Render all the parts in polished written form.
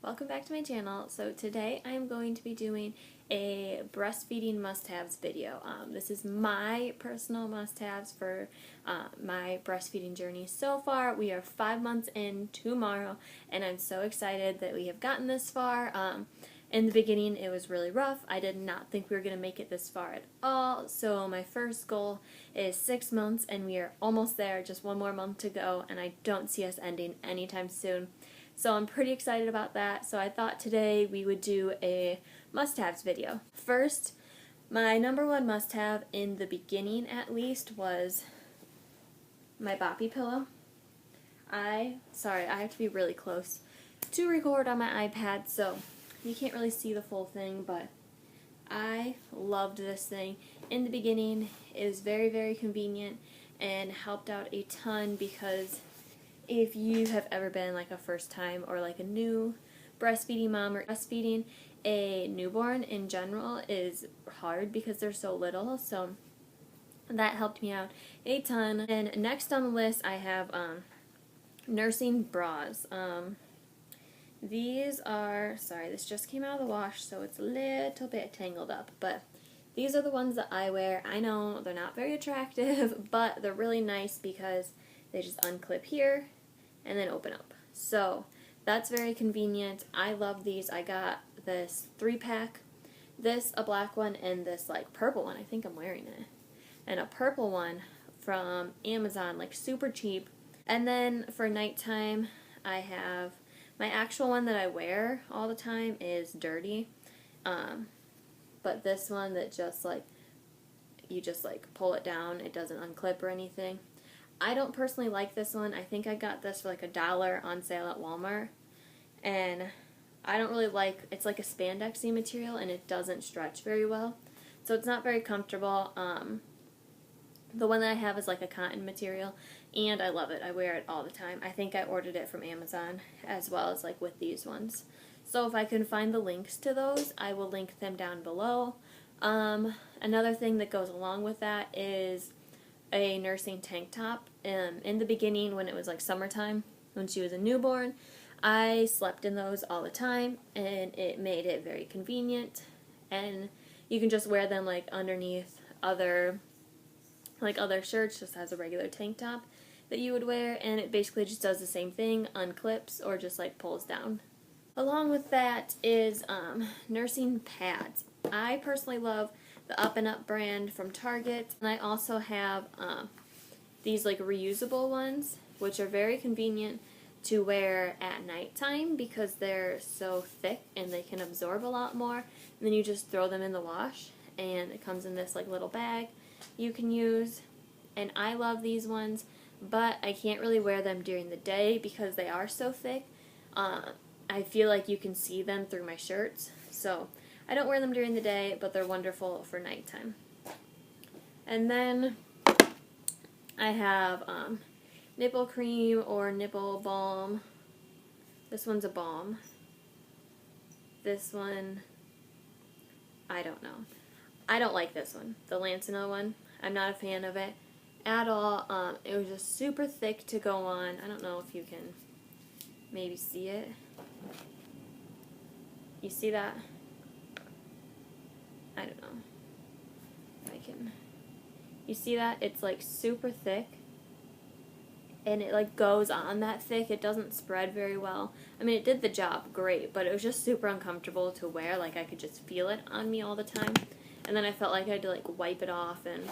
welcome back to my channel. So today I'm going to be doing a breastfeeding must-haves video. This is my personal must-haves for my breastfeeding journey so far. We are 5 months in tomorrow, and I'm so excited that we have gotten this far. In the beginning it was really rough. I did not think we were going to make it this far at all. So my first goal is 6 months, and we are almost there, just one more month to go, and I don't see us ending anytime soon. So I'm pretty excited about that. So I thought today we would do a must-haves video. First, my number one must-have in the beginning at least was my Boppy pillow. I have to be really close to record on my iPad, so you can't really see the full thing, but I loved this thing. In the beginning, it was very, very convenient and helped out a ton because if you have ever been like a first time or like a new breastfeeding mom or breastfeeding a newborn in general is hard because they're so little, so that helped me out a ton. And next on the list I have nursing bras. These are, sorry, this just came out of the wash, so it's a little bit tangled up, but these are the ones that I wear. I know they're not very attractive, but they're really nice because they just unclip here and then open up. So that's very convenient. I love these. I got this 3-pack, this, a black one, and this like purple one. I think I'm wearing it. And a purple one from Amazon, like super cheap. And then for nighttime, I have my actual one that I wear all the time is dirty. But this one that just like, you just like pull it down, it doesn't unclip or anything. I don't personally like this one. I think I got this for like $1 on sale at Walmart. And I don't really like, it's like a spandexy material and it doesn't stretch very well. So it's not very comfortable. The one that I have is like a cotton material and I love it. I wear it all the time. I think I ordered it from Amazon as well as like with these ones. So if I can find the links to those, I will link them down below. Another thing that goes along with that is a nursing tank top. In the beginning when it was like summertime, when she was a newborn, I slept in those all the time and it made it very convenient, and you can just wear them like underneath other shirts, just as a regular tank top that you would wear, and it basically just does the same thing, unclips or just like pulls down. Along with that is nursing pads. I personally love the Up and Up brand from Target, and I also have these like reusable ones, which are very convenient to wear at nighttime because they're so thick and they can absorb a lot more. And then you just throw them in the wash, and it comes in this like little bag you can use. And I love these ones, but I can't really wear them during the day because they are so thick. I feel like you can see them through my shirts, so I don't wear them during the day, but they're wonderful for nighttime. And then I have nipple cream or nipple balm. This one's a balm. This one, I don't know. I don't like this one, the Lancino one. I'm not a fan of it at all. It was just super thick to go on. I don't know if you can maybe see it. You see that? I don't know if I can. You see that? It's like super thick, and it like goes on that thick. It doesn't spread very well. I mean, it did the job great, but it was just super uncomfortable to wear. Like I could just feel it on me all the time, and then I felt like I had to like wipe it off, and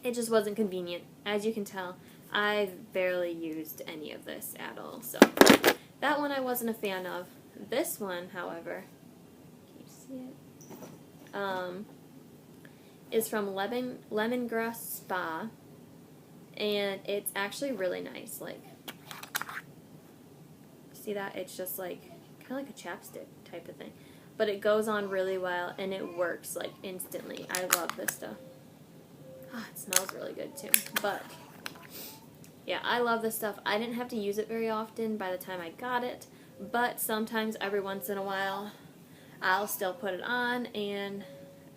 it just wasn't convenient. As you can tell, I've barely used any of this at all, so that one I wasn't a fan of. This one, however, can you see it? Is from Lemongrass Spa, and it's actually really nice. Like, see that? It's just like kind of like a chapstick type of thing, but it goes on really well and it works like instantly. I love this stuff. It smells really good too. But yeah, I love this stuff. I didn't have to use it very often by the time I got it, but sometimes every once in a while I'll still put it on and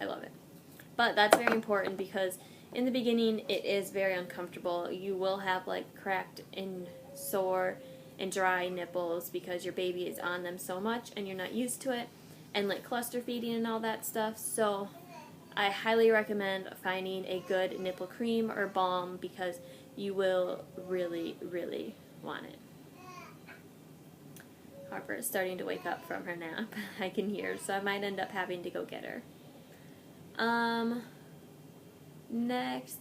I love it. But that's very important because in the beginning it is very uncomfortable. You will have like cracked and sore and dry nipples because your baby is on them so much and you're not used to it, and like cluster feeding and all that stuff. So I highly recommend finding a good nipple cream or balm because you will really, really want it. Harper is starting to wake up from her nap. I can hear, so I might end up having to go get her. Next,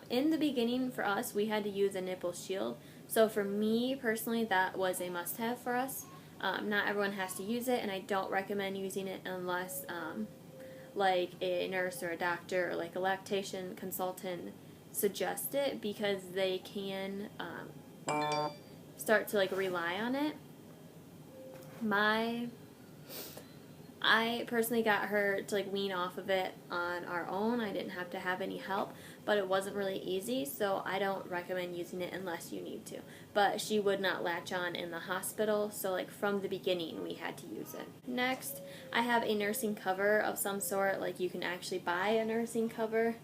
in the beginning for us, we had to use a nipple shield. So for me personally, that was a must-have for us. Not everyone has to use it, and I don't recommend using it unless like a nurse or a doctor or like a lactation consultant suggest it, because they can start to like rely on it. I personally got her to like wean off of it on our own. I didn't have to have any help, but it wasn't really easy, so I don't recommend using it unless you need to. But she would not latch on in the hospital, so like from the beginning we had to use it. Next, I have a nursing cover of some sort. Like you can actually buy a nursing cover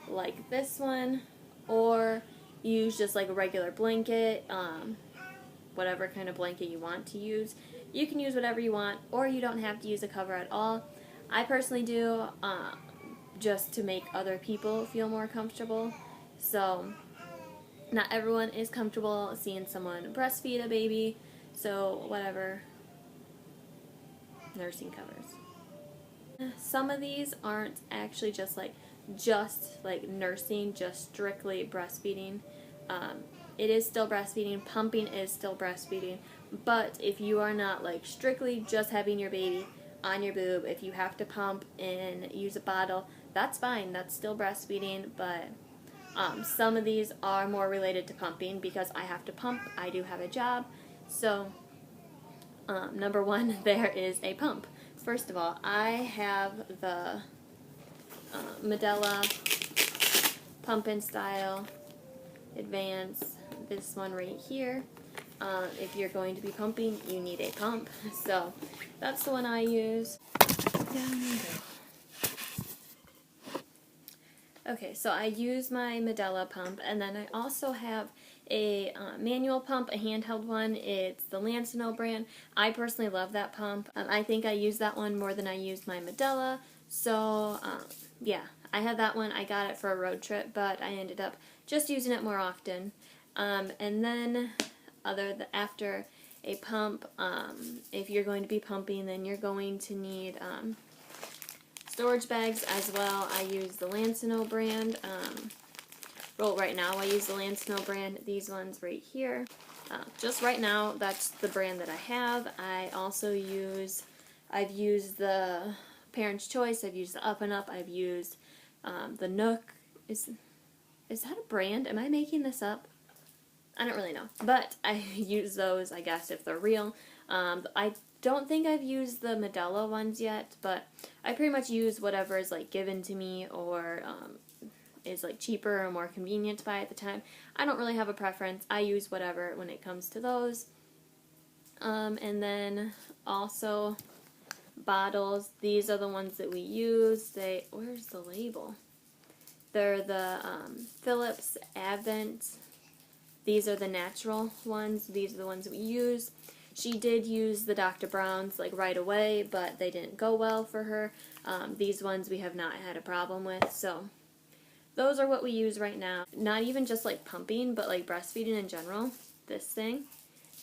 like this one, or use just like a regular blanket, whatever kind of blanket you want to use. You can use whatever you want, or you don't have to use a cover at all. I personally do, just to make other people feel more comfortable. So, not everyone is comfortable seeing someone breastfeed a baby, so whatever. Nursing covers. Some of these aren't actually just like nursing, just strictly breastfeeding. It is still breastfeeding, pumping is still breastfeeding, but if you are not like strictly just having your baby on your boob, if you have to pump and use a bottle, that's fine, that's still breastfeeding. But some of these are more related to pumping because I have to pump, I do have a job. So number one, there is a pump. First of all, I have the Medela Pump and Style Advance, this one right here. If you're going to be pumping, you need a pump. So that's the one I use. Down you go. Okay, so I use my Medela pump, and then I also have a manual pump, a handheld one. It's the Lancino brand. I personally love that pump. I think I use that one more than I use my Medela. So yeah, I have that one. I got it for a road trip, but I ended up just using it more often. And then after a pump, if you're going to be pumping, then you're going to need storage bags as well. I use the Lancino brand. Well, right now I use the Lancino brand, these ones right here. Just right now, that's the brand that I have. I've used the Parent's Choice, I've used the Up and Up, I've used the Nook. Is that a brand? Am I making this up? I don't really know. But I use those, I guess, if they're real. I don't think I've used the Medela ones yet, but I pretty much use whatever is like given to me or is like cheaper or more convenient to buy at the time. I don't really have a preference. I use whatever when it comes to those. And then also bottles. These are the ones that we use. Where's the label? They're the Philips Advent. These are the natural ones. These are the ones that we use. She did use the Dr. Brown's like right away, but they didn't go well for her. These ones we have not had a problem with, so those are what we use right now. Not even just like pumping, but like breastfeeding in general. This thing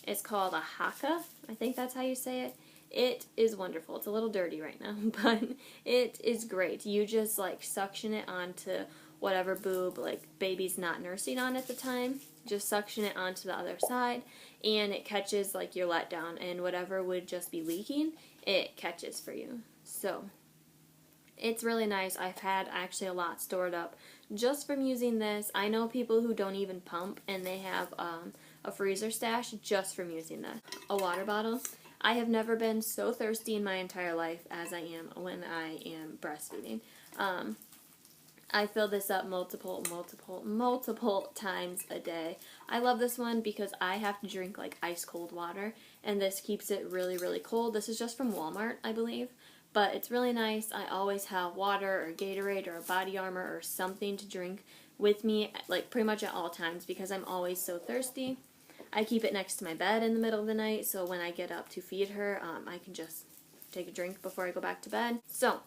is called a Haakaa. I think that's how you say it. It is wonderful. It's a little dirty right now, but it is great. You just like suction it onto whatever boob like baby's not nursing on at the time. Just suction it onto the other side, and it catches like your letdown, and whatever would just be leaking, it catches for you. So it's really nice. I've had actually a lot stored up just from using this. I know people who don't even pump, and they have a freezer stash just from using that. A water bottle. I have never been so thirsty in my entire life as I am when I am breastfeeding. I fill this up multiple times a day. I love this one because I have to drink like ice cold water, and this keeps it really, really cold. This is just from Walmart, I believe, but it's really nice. I always have water or Gatorade or a Body Armor or something to drink with me, like pretty much at all times, because I'm always so thirsty. I keep it next to my bed in the middle of the night, so when I get up to feed her, I can just take a drink before I go back to bed. So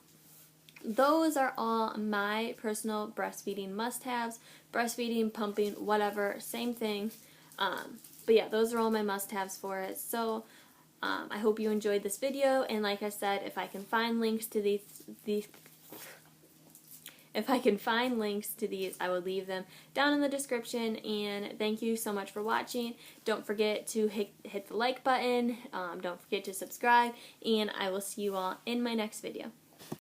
those are all my personal breastfeeding must-haves. Breastfeeding, pumping, whatever, same thing. But yeah, those are all my must-haves for it. So I hope you enjoyed this video, and like I said, if I can find links to these, I will leave them down in the description. And thank you so much for watching. Don't forget to hit the like button. Don't forget to subscribe, and I will see you all in my next video.